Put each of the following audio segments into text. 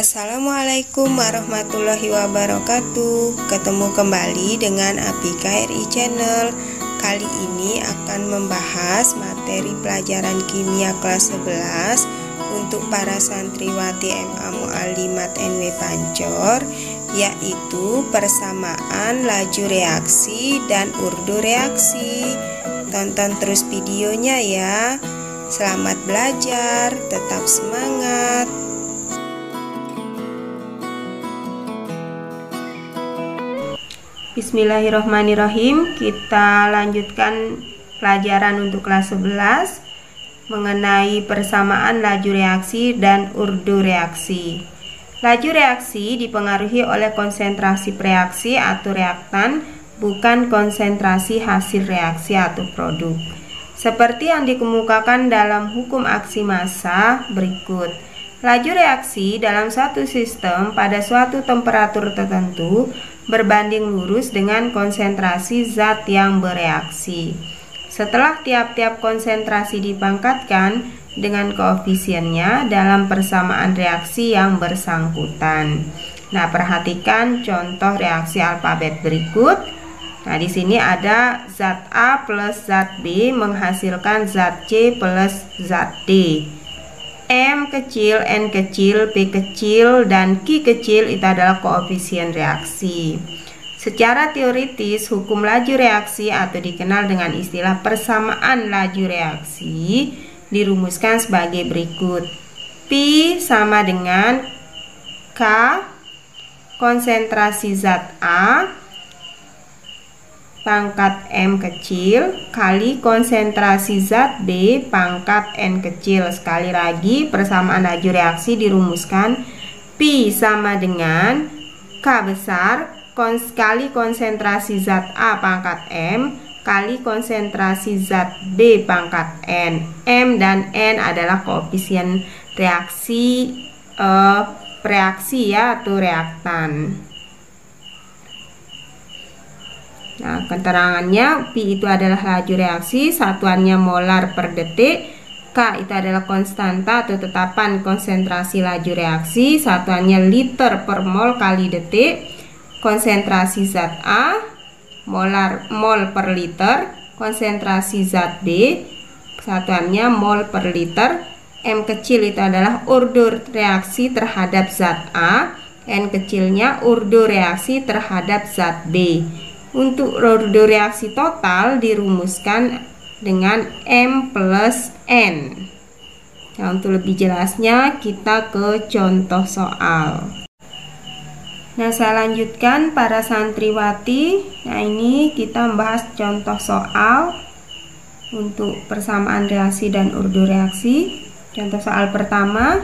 Assalamualaikum warahmatullahi wabarakatuh. Ketemu kembali dengan Abi KRI Channel. Kali ini akan membahas materi pelajaran kimia kelas 11 untuk para santriwati MA Muallimat NW Pancor, yaitu persamaan laju reaksi dan urdu reaksi. Tonton terus videonya ya. Selamat belajar, tetap semangat. Bismillahirrohmanirrohim. Kita lanjutkan pelajaran untuk kelas 11 mengenai persamaan laju reaksi dan urdu reaksi. Laju reaksi dipengaruhi oleh konsentrasi preaksi atau reaktan, bukan konsentrasi hasil reaksi atau produk. Seperti yang dikemukakan dalam hukum aksi massa berikut. Laju reaksi dalam satu sistem pada suatu temperatur tertentu berbanding lurus dengan konsentrasi zat yang bereaksi. Setelah tiap-tiap konsentrasi dipangkatkan dengan koefisiennya dalam persamaan reaksi yang bersangkutan. Nah, perhatikan contoh reaksi alfabet berikut. Nah, di sini ada zat A plus zat B menghasilkan zat C plus zat D. M kecil, N kecil, P kecil, dan Q kecil itu adalah koefisien reaksi. Secara teoritis, hukum laju reaksi atau dikenal dengan istilah persamaan laju reaksi dirumuskan sebagai berikut. P sama dengan K konsentrasi zat A pangkat M kecil kali konsentrasi zat B pangkat N kecil. Sekali lagi persamaan laju reaksi dirumuskan P sama dengan K besar kali konsentrasi zat A pangkat M kali konsentrasi zat B pangkat N. M dan N adalah koefisien reaksi reaksi ya atau reaktan. Nah, keterangannya P itu adalah laju reaksi, satuannya molar per detik. K itu adalah konstanta atau tetapan konsentrasi laju reaksi, satuannya liter per mol kali detik. Konsentrasi zat A mol per liter, konsentrasi zat B satuannya mol per liter. M kecil itu adalah urdu reaksi terhadap zat A, N kecilnya urdu reaksi terhadap zat B. Untuk urdu reaksi total dirumuskan dengan M plus N. Nah, untuk lebih jelasnya kita ke contoh soal. Nah, saya lanjutkan para santriwati. Nah, ini kita membahas contoh soal untuk persamaan reaksi dan urdu reaksi. Contoh soal pertama,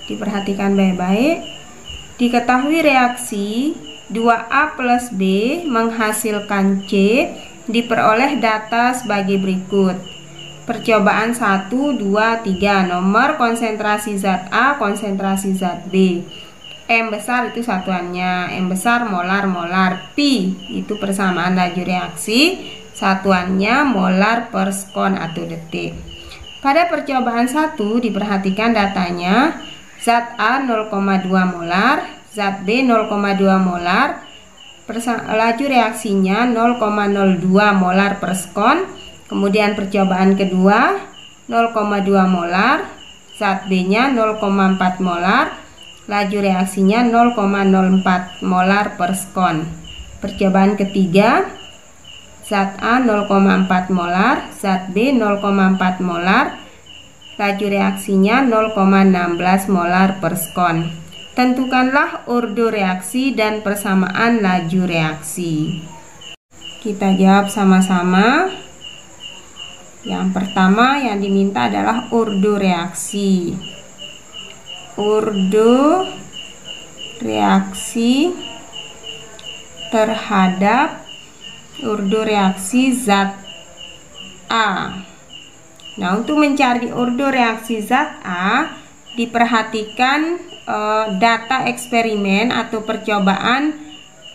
diperhatikan baik-baik. Diketahui reaksi 2A plus B menghasilkan C, diperoleh data sebagai berikut. Percobaan 1, 2, 3. Nomor konsentrasi zat A, konsentrasi zat B. M besar itu satuannya, M besar molar. P itu persamaan laju reaksi, satuannya molar per sekon atau detik. Pada percobaan 1 diperhatikan datanya zat A 0,2 molar, zat B 0,2 molar, laju reaksinya 0,02 molar per sekon. Kemudian percobaan kedua 0,2 molar, zat B nya 0,4 molar, laju reaksinya 0,04 molar per sekon. Percobaan ketiga zat A 0,4 molar, zat B 0,4 molar, laju reaksinya 0,16 molar per sekon. Tentukanlah urdu reaksi dan persamaan laju reaksi. Kita jawab sama-sama. Yang pertama yang diminta adalah urdu reaksi. Urdu reaksi terhadap urdu reaksi zat A. Nah, untuk mencari urdu reaksi zat A, diperhatikan data eksperimen atau percobaan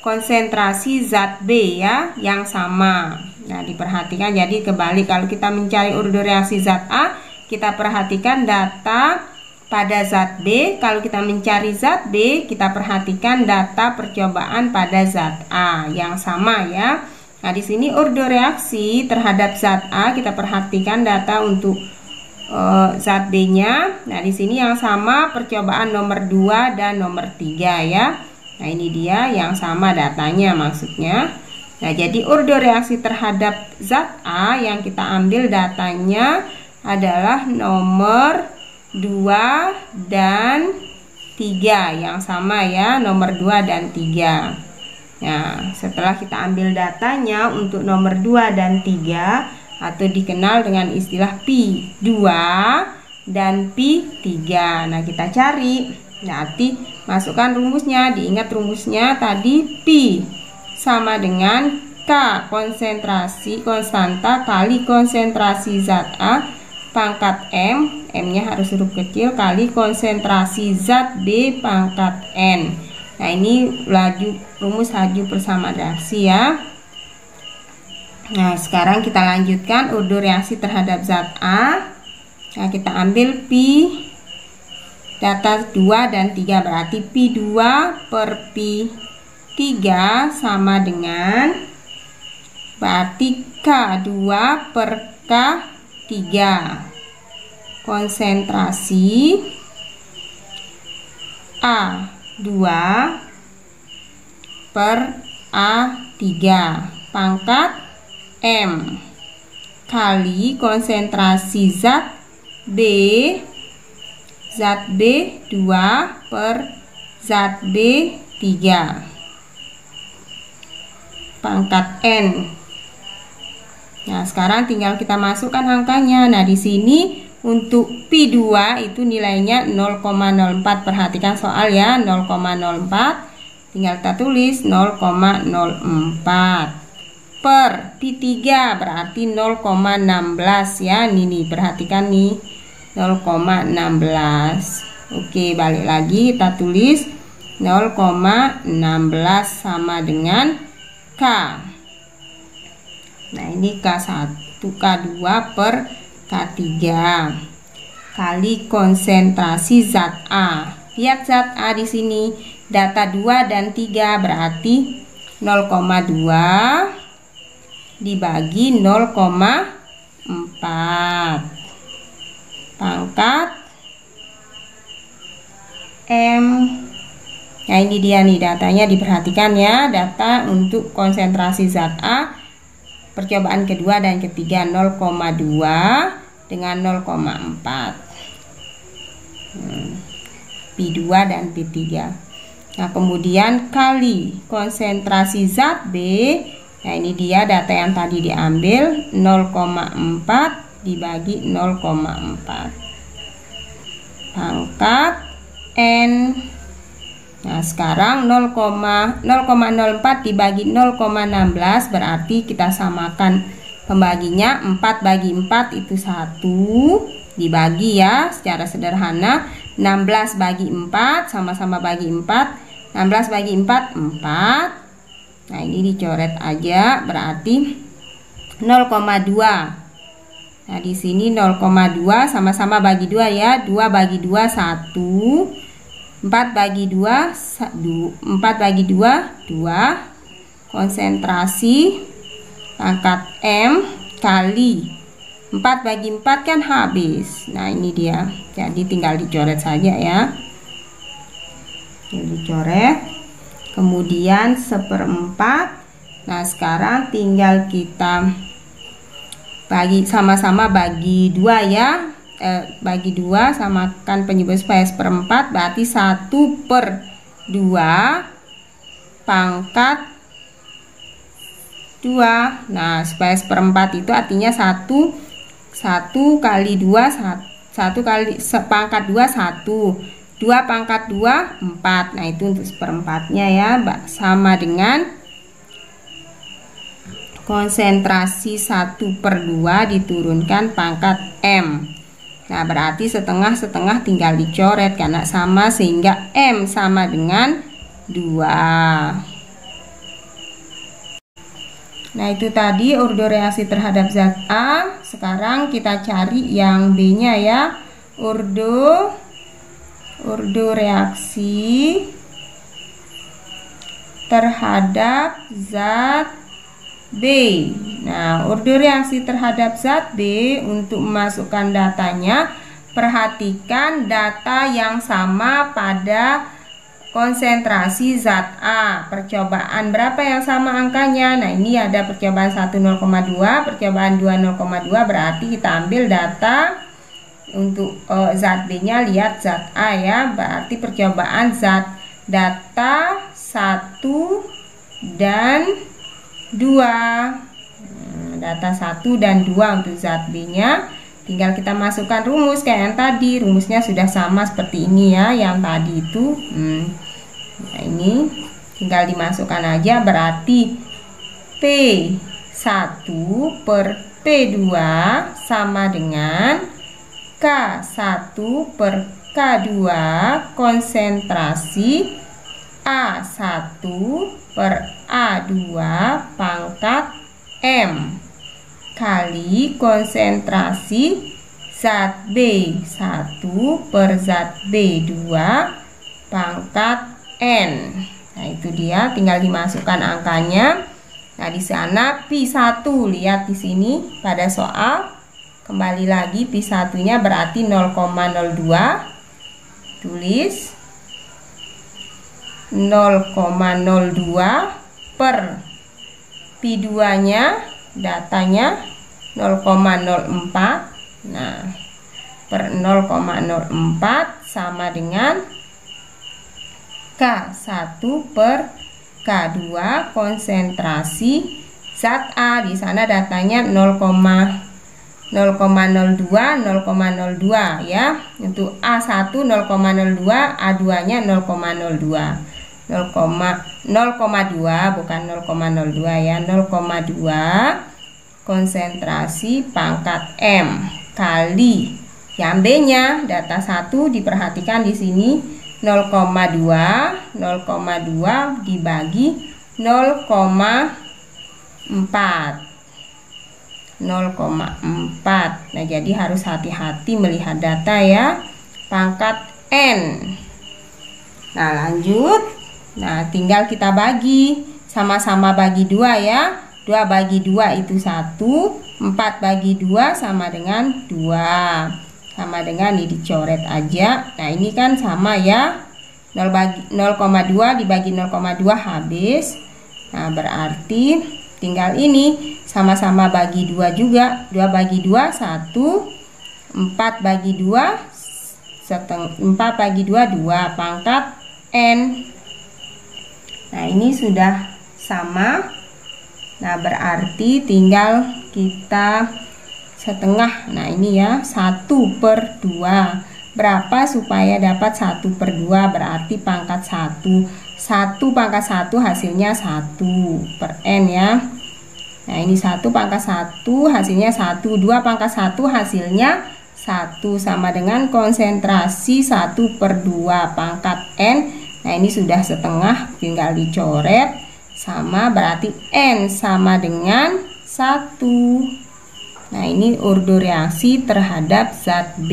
konsentrasi zat B ya yang sama. Nah, diperhatikan jadi kebalik, kalau kita mencari urdu reaksi zat A, kita perhatikan data pada zat B. Kalau kita mencari zat B, kita perhatikan data percobaan pada zat A yang sama ya. Nah, di sini ordo reaksi terhadap zat A, kita perhatikan data untuk zat B-nya. Nah, di sini yang sama percobaan nomor 2 dan nomor 3 ya. Nah, ini dia yang sama datanya maksudnya. Nah, jadi ordo reaksi terhadap zat A yang kita ambil datanya adalah nomor 2 dan 3 yang sama ya, nomor 2 dan 3. Nah, setelah kita ambil datanya untuk nomor 2 dan 3 atau dikenal dengan istilah P2 dan P3. Nah, kita cari. Nanti masukkan rumusnya, diingat rumusnya tadi P sama dengan K konsentrasi konstanta kali konsentrasi zat A pangkat M, M-nya harus huruf kecil, kali konsentrasi zat B pangkat N. Nah, ini rumus laju persamaan reaksi ya. Nah, sekarang kita lanjutkan ordo reaksi terhadap zat A. Nah, kita ambil P data 2 dan 3, berarti P2 per P3 sama dengan, berarti K2 per K3 konsentrasi A2 per A3 pangkat M kali konsentrasi zat B 2 per zat B3 pangkat N. Nah, sekarang tinggal kita masukkan angkanya. Nah, di sini untuk P2 itu nilainya 0,04. Perhatikan soal ya, 0,04. Tinggal kita tulis 0,04 per P3 berarti 0,16 ya. Ini perhatikan nih, 0,16. Oke, balik lagi kita tulis 0,16 sama dengan K. Nah, ini K1, K2 per K3 kali konsentrasi zat A. Lihat zat A di sini, data 2 dan 3 berarti 0,2 dibagi 0,4 pangkat M. Nah, ini dia nih datanya, diperhatikan ya, data untuk konsentrasi zat A percobaan kedua dan ketiga 0,2 dengan 0,4 P2 dan P3. Nah, kemudian kali konsentrasi zat B. Nah, ini dia data yang tadi diambil, 0,4 dibagi 0,4 pangkat N. Nah, sekarang 0,04 dibagi 0,16 berarti kita samakan pembaginya, 4 bagi 4 itu 1 dibagi ya secara sederhana, 16 bagi 4 sama-sama bagi 4, 16 bagi 4 4. Nah, ini dicoret aja berarti 0,2. Nah, di sini 0,2 sama-sama bagi 2 ya, 2 bagi 2 1, 4 bagi 2 2 konsentrasi pangkat M kali 4 bagi 4 kan habis. Nah, ini dia, jadi tinggal dicoret saja ya, dicoret, kemudian 1/4. Nah, sekarang tinggal kita bagi, sama-sama bagi 2 ya, bagi 2, samakan penyebut supaya 1/4 berarti 1/2 pangkat 2. Nah, supaya 1/4 itu artinya 1 kali 2 1 kali pangkat 2 1, 2 pangkat 2 4. Nah, itu untuk 1/4-nya ya, sama dengan konsentrasi 1/2 diturunkan pangkat M. Nah, berarti setengah-setengah tinggal dicoret karena sama, sehingga M sama dengan 2. Nah, itu tadi ordo reaksi terhadap zat A. Sekarang kita cari yang B-nya ya. Ordo urdu reaksi terhadap zat B. Nah, urdu reaksi terhadap zat B, untuk memasukkan datanya, perhatikan data yang sama pada konsentrasi zat A. Percobaan berapa yang sama angkanya? Nah, ini ada percobaan 1 0,2, percobaan 2 0,2, berarti kita ambil data untuk zat B nya, lihat zat A ya, berarti percobaan data 1 dan 2. Data 1 dan 2 untuk zat B nya. Tinggal kita masukkan rumus kayak yang tadi. Rumusnya sudah sama seperti ini ya, yang tadi itu. Nah, ini tinggal dimasukkan aja, berarti P1 per P2 sama dengan K1 per K2 konsentrasi A1 per A2 pangkat M kali konsentrasi zat B1 per zat B2 pangkat N. Nah, itu dia, tinggal dimasukkan angkanya. Nah, di sana Pi1, lihat di sini pada soal, kembali lagi Pi1-nya berarti 0,02. Tulis 0,02 per Pi2-nya, datanya 0,04. Nah, per 0,04 sama dengan K1 per K2 konsentrasi zat A. Di sana datanya 0,02 ya. Untuk A1 0,02, A2-nya 0,02. 0,2 bukan 0,02 ya, 0,2 konsentrasi pangkat M kali yang B-nya, data 1 diperhatikan di sini 0,2 dibagi 0,4. Nah, jadi harus hati-hati melihat data ya, pangkat N. Nah, lanjut. Nah, tinggal kita bagi, sama-sama bagi 2 ya. 2 bagi 2 itu 1, 4 bagi 2 sama dengan 2. Sama dengan ini, dicoret aja. Nah, ini kan sama ya, 0,2 dibagi 0,2 habis. Nah, berarti tinggal ini sama-sama bagi 2 juga. 2 bagi 2 1, 4 bagi 2 4 bagi 2 2 pangkat N. Nah, ini sudah sama. Nah, berarti tinggal kita setengah. Nah, ini ya, 1/2. Berapa supaya dapat 1/2? Berarti pangkat 1. 1 pangkat 1 hasilnya 1/n ya. Nah, ini 1 pangkat 1 hasilnya 1. 2 pangkat 1 hasilnya 1 sama dengan konsentrasi 1/2 pangkat N. Nah, ini sudah setengah, tinggal dicoret. Sama, berarti N sama dengan 1. Nah, ini urdu reaksi terhadap zat B.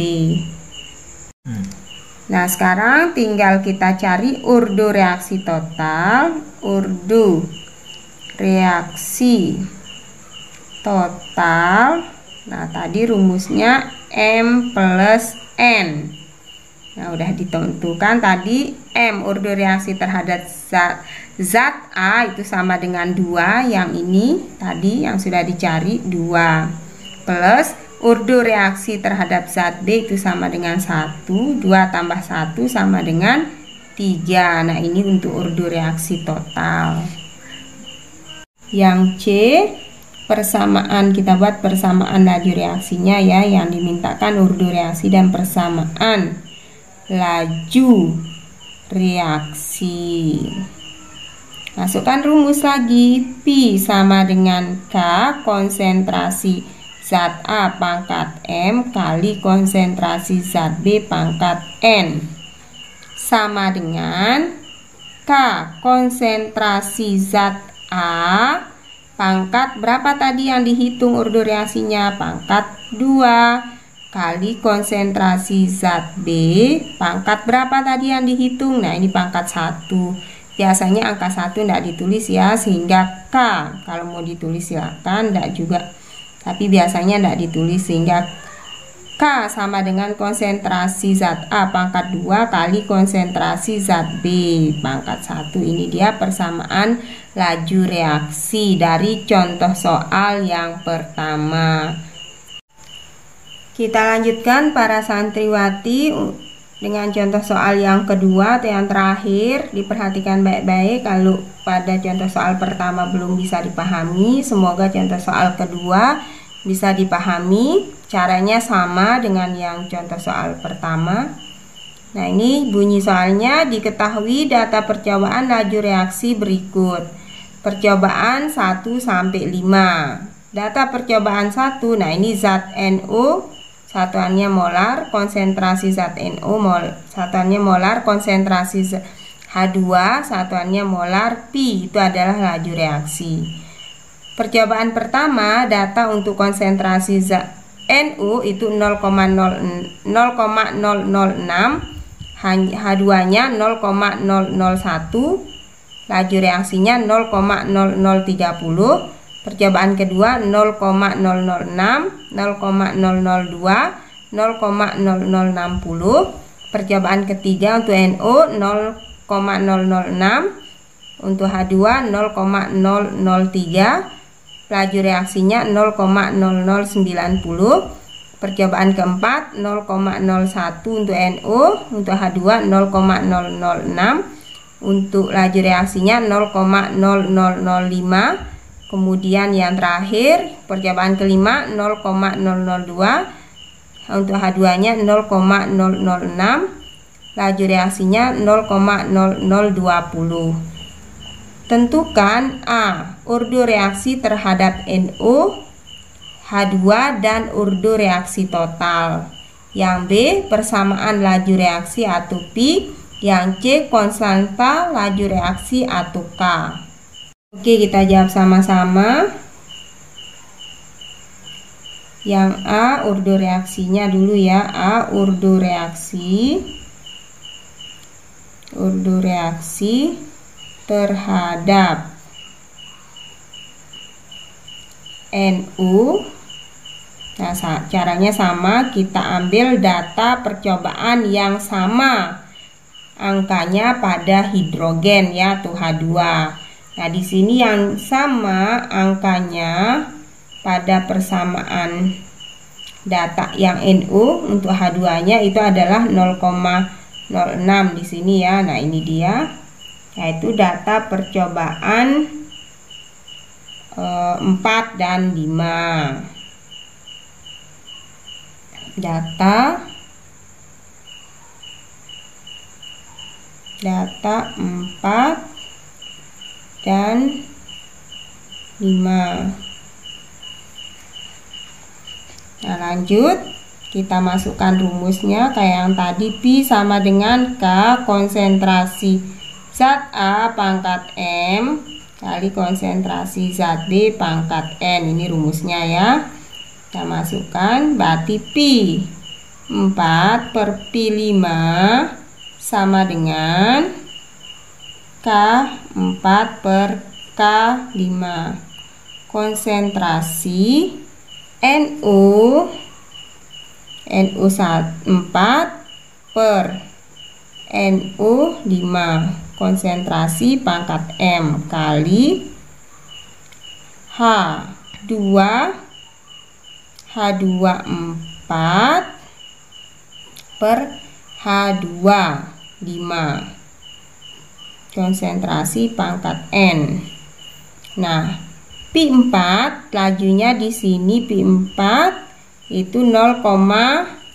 Nah, sekarang tinggal kita cari urdu reaksi total. Urdu reaksi total. Nah, tadi rumusnya M plus N. Nah, udah ditentukan tadi M, urdu reaksi terhadap zat A itu sama dengan 2. Yang ini tadi yang sudah dicari 2. Plus urdu reaksi terhadap zat B itu sama dengan 1. 2 tambah 1 sama dengan 3. Nah, ini untuk urdu reaksi total. Yang C, persamaan, kita buat persamaan laju reaksinya ya, yang dimintakan urdu reaksi dan persamaan laju reaksi. Masukkan rumus lagi. Pi sama dengan K konsentrasi zat A pangkat M kali konsentrasi zat B pangkat N sama dengan K konsentrasi zat A pangkat berapa tadi yang dihitung urdu reaksinya? Pangkat 2 kali konsentrasi zat B pangkat berapa tadi yang dihitung? Nah, ini pangkat 1. Biasanya angka 1 tidak ditulis ya, sehingga K kalau mau ditulis silakan, tidak juga, tapi biasanya tidak ditulis, sehingga K sama dengan konsentrasi zat A pangkat 2 kali konsentrasi zat B pangkat 1. Ini dia persamaan laju reaksi dari contoh soal yang pertama. Kita lanjutkan para santriwati dengan contoh soal yang kedua atau yang terakhir. Diperhatikan baik-baik kalau pada contoh soal pertama belum bisa dipahami. Semoga contoh soal kedua bisa dipahami. Caranya sama dengan yang contoh soal pertama. Nah, ini bunyi soalnya. Diketahui data percobaan laju reaksi berikut. Percobaan 1 sampai 5. Data percobaan 1, nah ini zat NO satuannya molar, konsentrasi zat NO satuannya molar, konsentrasi H2 satuannya molar, Pi itu adalah laju reaksi. Percobaan pertama, data untuk konsentrasi zat NO itu 0,006, H2-nya 0,001, laju reaksinya 0,0030. Percobaan kedua 0,006, 0,002, 0,0060. Percobaan ketiga untuk NO 0,006, untuk H2 0,003, laju reaksinya 0,0090. Percobaan keempat 0,01 untuk NO, untuk H2 0,006, untuk laju reaksinya 0,0005. Kemudian yang terakhir percobaan kelima 0,002, untuk H2 nya 0,006, laju reaksinya 0,0020. Tentukan A. Urdu reaksi terhadap NO, H2 dan urdu reaksi total. Yang B. Persamaan laju reaksi atau Pi. Yang C. konstanta laju reaksi atau K. Oke, kita jawab sama-sama. Yang A, urdu reaksinya dulu ya. A, urdu reaksi terhadap NU. Nah, caranya sama, kita ambil data percobaan yang sama angkanya pada hidrogen ya, tuh H2. Nah, di sini yang sama angkanya pada persamaan data yang NO untuk H2-nya itu adalah 0,06 di sini ya. Nah, ini dia, yaitu data percobaan 4 dan 5. Data 4 dan 5. Nah, lanjut kita masukkan rumusnya kayak yang tadi. Pi sama dengan K konsentrasi zat A pangkat M kali konsentrasi zat B pangkat N. Ini rumusnya ya. Kita masukkan, berarti Pi 4 per Pi 5 sama dengan K4 per K5. Konsentrasi NO 4 per NO 5, konsentrasi pangkat M kali H2 4 per H2 5, konsentrasi pangkat N. Nah, Pi 4 lajunya di sini Pi 4 itu 0,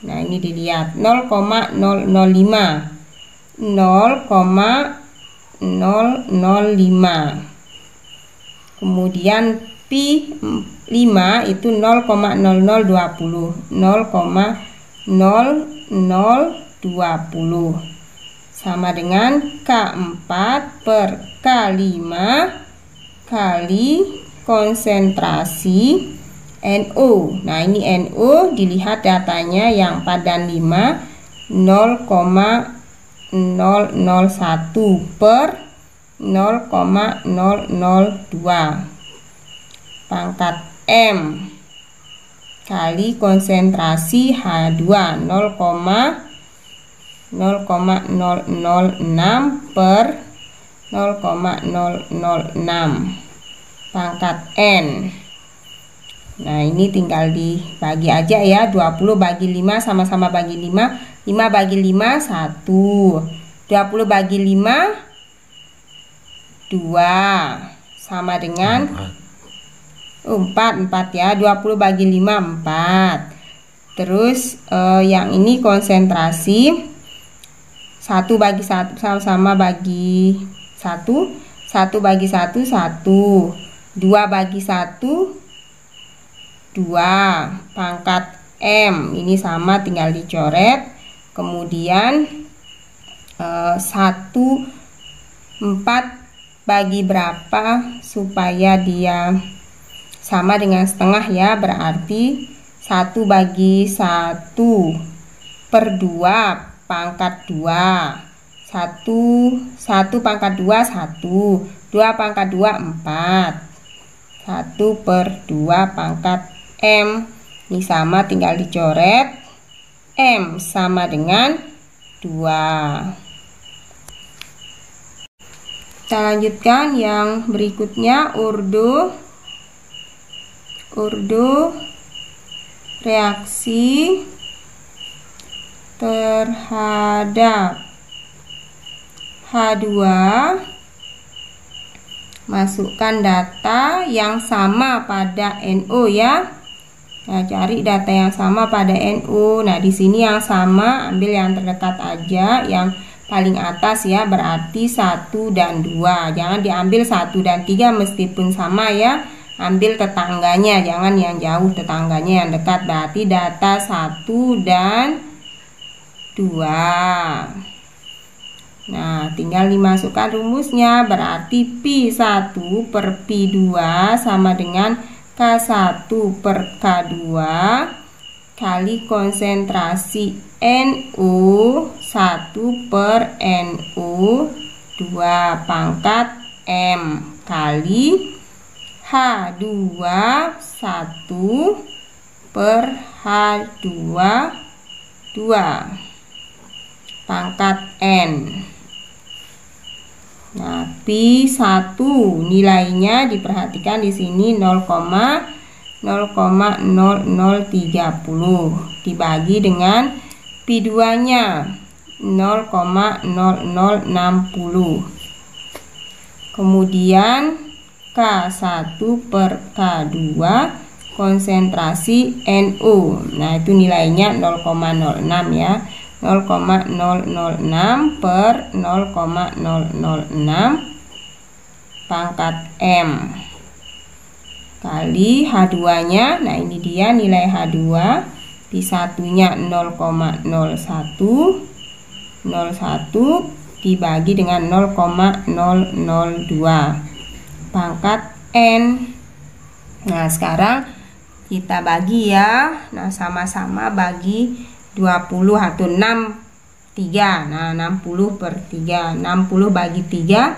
nah ini dilihat 0,005 kemudian Pi 5 itu 0,0020 sama dengan K4 per K5 kali konsentrasi NO. Nah, ini NO, dilihat datanya yang padan 5 0,001 per 0,002 pangkat M kali konsentrasi H2 0,006 per 0,006 pangkat N. Nah, ini tinggal dibagi aja ya. 20 bagi 5 sama-sama bagi 5. 5 bagi 5 1. 20 bagi 5 2 sama dengan 4 ya. 20 bagi 5 4. Terus yang ini konsentrasi 1 bagi 1 sama-sama bagi 1. 1 bagi 1 1. 2 bagi 1 2 pangkat M. Ini sama, tinggal dicoret. Kemudian 1 4 bagi berapa supaya dia sama dengan setengah ya, berarti 1 bagi 1 per 2 pangkat 2. 1 pangkat 2 1. 2 pangkat 2 4. 1 per 2 pangkat M. Ini sama, tinggal dicoret. M sama dengan 2. Kita lanjutkan yang berikutnya, urdu reaksi terhadap H2. Masukkan data yang sama pada NO ya. Nah, cari data yang sama pada NO. Nah, di sini yang sama, ambil yang terdekat aja, yang paling atas ya, berarti 1 dan 2. Jangan diambil 1 dan 3 meskipun sama ya. Ambil tetangganya, jangan yang jauh, tetangganya yang dekat. Berarti data 1 dan 2. Nah, tinggal dimasukkan rumusnya, berarti Pi1 per Pi2 sama dengan K1 per K2 kali konsentrasi NO1 per NO2 pangkat M kali H2 1 per H2 2 pangkat N. Nah, Pi1 nilainya diperhatikan di sini 0,00030 dibagi dengan Pi2-nya 0,0060. Kemudian K1 per K2 konsentrasi NO. Nah, itu nilainya 0,06 ya. 0,006 per 0,006 pangkat M kali H2-nya. Nah, ini dia nilai H2. Pi1-nya 0,01 dibagi dengan 0,002 pangkat N. Nah, sekarang kita bagi ya. Nah, sama-sama bagi 20 atau 3. Nah, 60 per 3. 60 bagi 3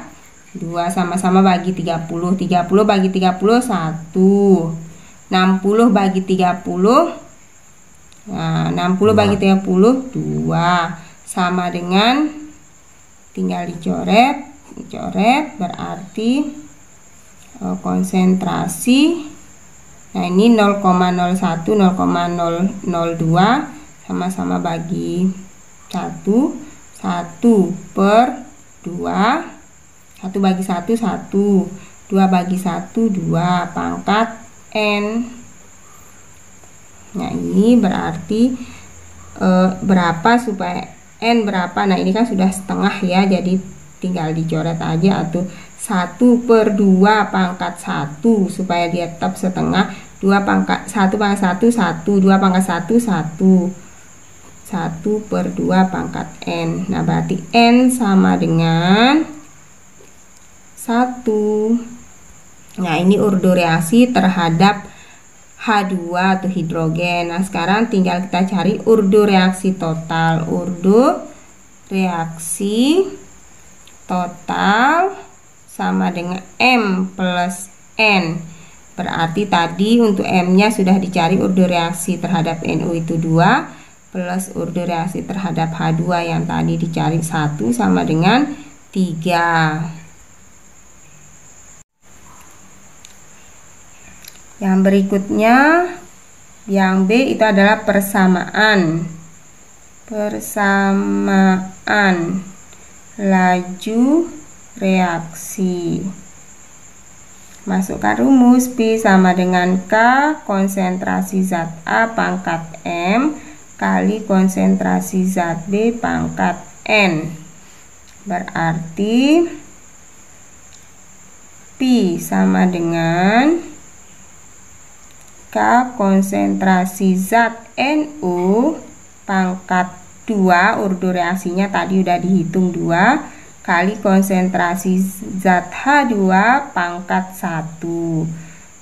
2, sama-sama bagi 30. 30 bagi 30 1. 60 bagi 30. Nah, 60 bagi 30 2 sama dengan, tinggal dicoret berarti konsentrasi. Nah, ini 0,01 0,002 sama-sama bagi 1 per 2. 1 bagi 1 1. 2 bagi 1 2 pangkat N. Nah, ini berarti berapa supaya N berapa. Nah, ini kan sudah setengah ya, jadi tinggal dicoret aja, atau 1 per 2 pangkat 1 supaya dia tetap setengah. 2 pangkat 1 pangkat 1 1. 2 pangkat 1 1. 1 per 2 pangkat N. Nah, berarti N sama dengan 1. Nah, ini urdu reaksi terhadap H2 atau hidrogen. Nah, sekarang tinggal kita cari urdu reaksi total. Urdu reaksi total sama dengan M plus N. Berarti tadi untuk M-nya sudah dicari, urdu reaksi terhadap NO itu 2 plus urdu reaksi terhadap H2 yang tadi dicari 1 sama dengan 3. Yang berikutnya, yang B itu adalah persamaan laju reaksi. Masukkan rumus P sama dengan K konsentrasi zat A pangkat M kali konsentrasi zat B pangkat N. Berarti P sama dengan K konsentrasi zat NO pangkat 2, urdu reaksinya tadi udah dihitung 2, kali konsentrasi zat H2 pangkat 1.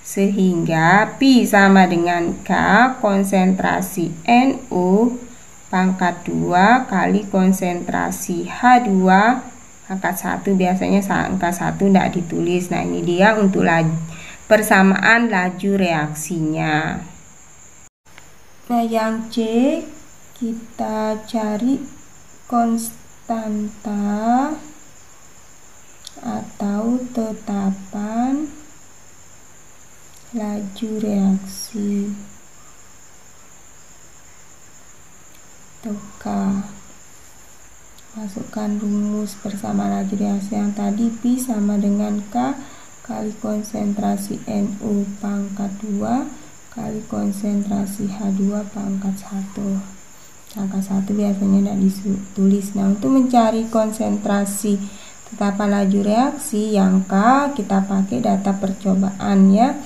Sehingga P sama dengan K konsentrasi NO pangkat 2 kali konsentrasi H2 pangkat 1. Biasanya angka 1 tidak ditulis. Nah, ini dia untuk persamaan laju reaksinya. Nah, yang C kita cari konstanta atau tetapan laju reaksi atau K. Masukkan rumus persamaan laju reaksi yang tadi, P sama dengan K kali konsentrasi NO pangkat 2 kali konsentrasi H2 pangkat 1. Angka 1 biasanya tidak ditulis. Nah, untuk mencari konsentrasi tetapan laju reaksi yang K, kita pakai data percobaan ya.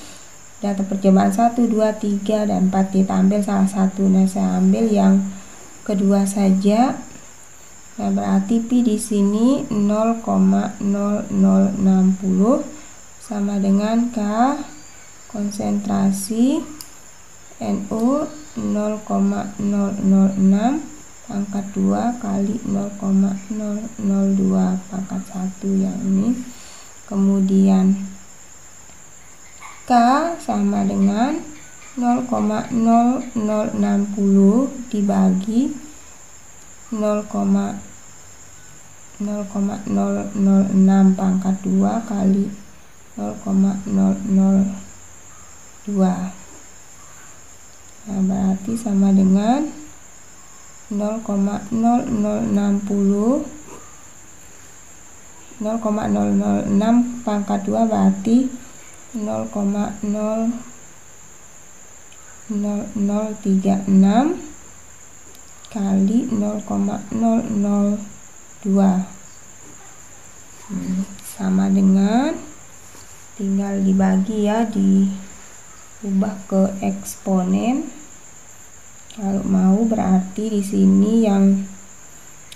Data percobaan 1, 2, 3, dan 4. Kita ambil salah satu. Nah, saya ambil yang kedua saja. Nah, berarti P di sini 0,0060 sama dengan K konsentrasi NO 0,006 pangkat 2 kali 0,002 pangkat 1 yang ini. Kemudian K sama dengan 0,0060 dibagi 0,006 pangkat 2 kali 0,002. Nah, berarti sama dengan 0,0060 0,006 pangkat 2 berarti 0,0036 kali 0,002 sama dengan, tinggal dibagi ya, diubah ke eksponen. Kalau mau berarti di sini yang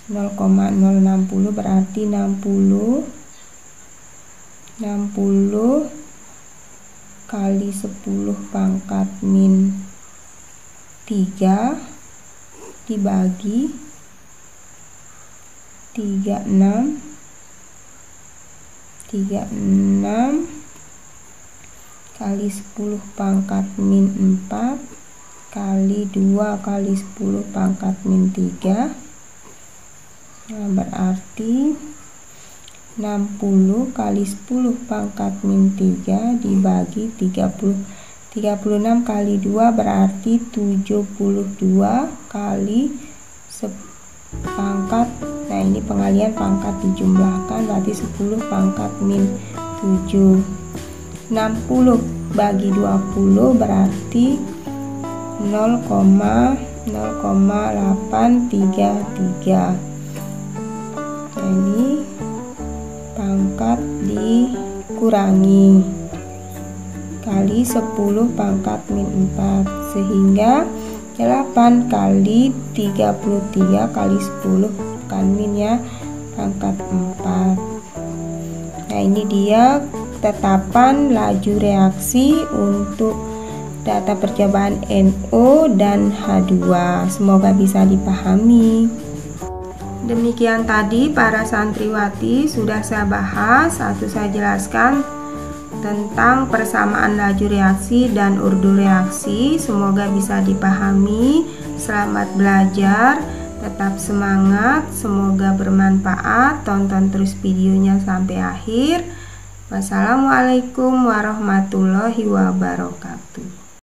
0,060 berarti 60 kali 10 pangkat min 3 dibagi 36 kali 10 pangkat min 4 kali 2 kali 10 pangkat min 3. Nah, berarti 60 kali 10 pangkat min 3 dibagi 30. 36 kali 2 berarti 72 kali pangkat. Nah, ini pengalian pangkat dijumlahkan berarti 10 pangkat min 7. 60 bagi 20 berarti 0,0833. Nah, ini pangkat dikurangi kali 10 pangkat min 4 sehingga 8 kali 33 kali 10 kan min ya, pangkat 4. Nah, ini dia tetapan laju reaksi untuk data percobaan NO dan H2. Semoga bisa dipahami. Demikian tadi para santriwati sudah saya bahas atau saya jelaskan tentang persamaan laju reaksi dan urdu reaksi. Semoga bisa dipahami. Selamat belajar, tetap semangat, semoga bermanfaat. Tonton terus videonya sampai akhir. Wassalamualaikum warahmatullahi wabarakatuh.